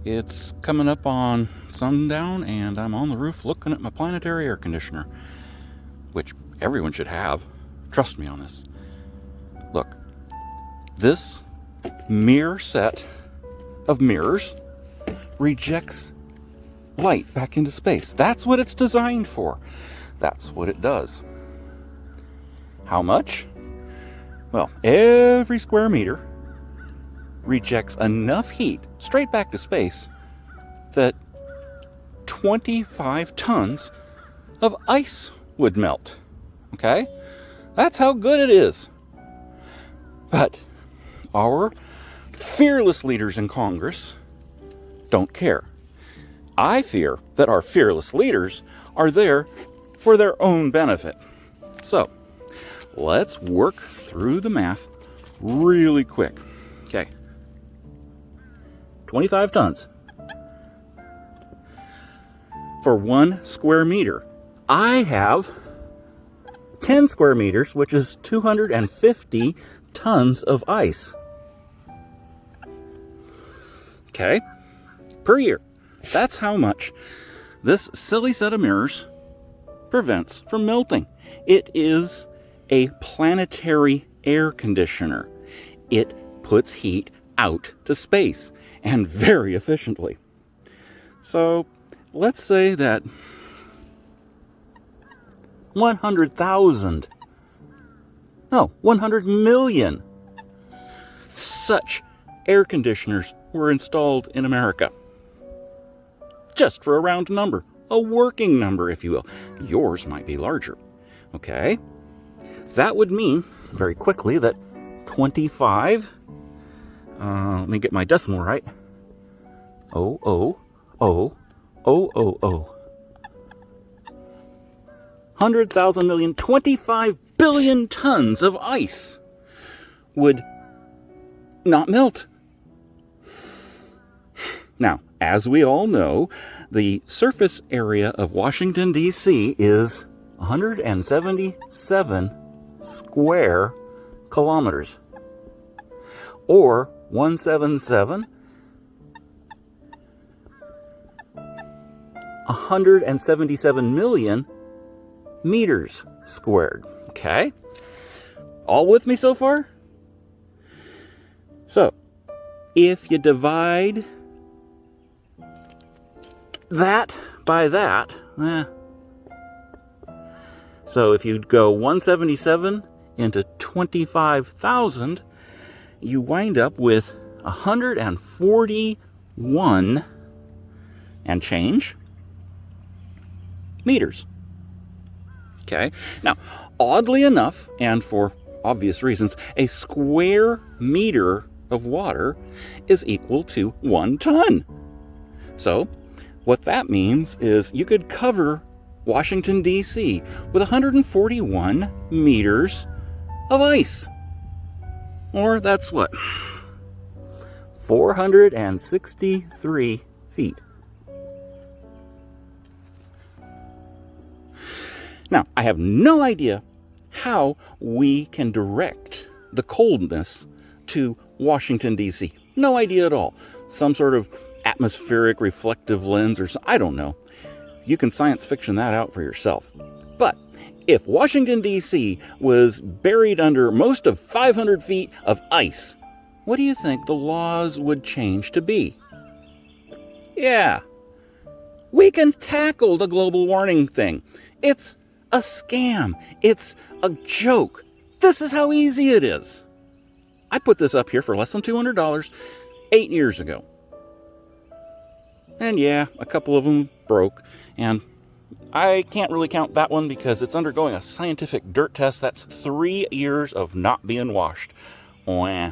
It's coming up on sundown and I'm on the roof looking at my Planetary Air Conditioner, which everyone should have. Trust me on this. Look, this mirror set of mirrors rejects light back into space. That's what it's designed for. That's what it does. How much? Well, every square meter rejects enough heat straight back to space that 25 tons of ice would melt. Okay? That's how good it is. But our fearless leaders in Congress don't care. I fear that our fearless leaders are there for their own benefit. So, let's work through the math really quick. Okay. 25 tons for 1 square meter. I have 10 square meters, which is 250 tons of ice. Okay, per year. That's how much this silly set of mirrors prevents from melting. It is a planetary air conditioner. It puts heat out to space, and very efficiently. So let's say that 100 million such air conditioners were installed in America. Just for a round number, a working number, if you will. Yours might be larger. Okay? That would mean, very quickly, that 25, let me get my decimal right. 100,000 million, 25 billion tons of ice would not melt. Now, as we all know, the surface area of Washington, D.C. is 177 square kilometers, or 177 million meters squared. Okay? All with me so far? So, if you divide that by that, so if you go 177 into 25,000, you wind up with 141 and change meters. Okay, now oddly enough, and for obvious reasons, a square meter of water is equal to 1 ton. So what that means is you could cover Washington, D.C. with 141 meters of ice. Or that's what? 463 feet. Now, I have no idea how we can direct the coldness to Washington, D.C. No idea at all. Some sort of atmospheric reflective lens or something. I don't know. You can science fiction that out for yourself. But if Washington, D.C. was buried under most of 500 feet of ice, what do you think the laws would change to be? Yeah, we can tackle the global warming thing. It's a scam. It's a joke. This is how easy it is. I put this up here for less than $200 8 years ago. And yeah, a couple of them broke, and I can't really count that one because it's undergoing a scientific dirt test. That's 3 years of not being washed. Wah.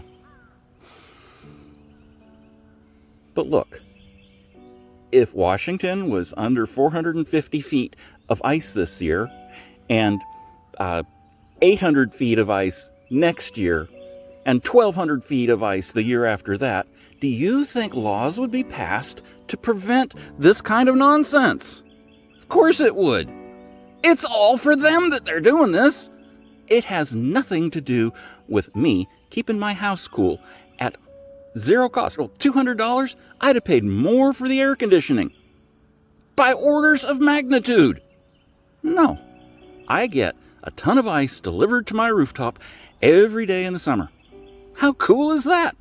But look, if Washington was under 450 feet of ice this year, and 800 feet of ice next year, and 1,200 feet of ice the year after that, do you think laws would be passed to prevent this kind of nonsense? Of course it would. It's all for them that they're doing this. It has nothing to do with me keeping my house cool at Zero cost. Well, $200? I'd have paid more for the air conditioning. By orders of magnitude. No, I get a ton of ice delivered to my rooftop every day in the summer. How cool is that?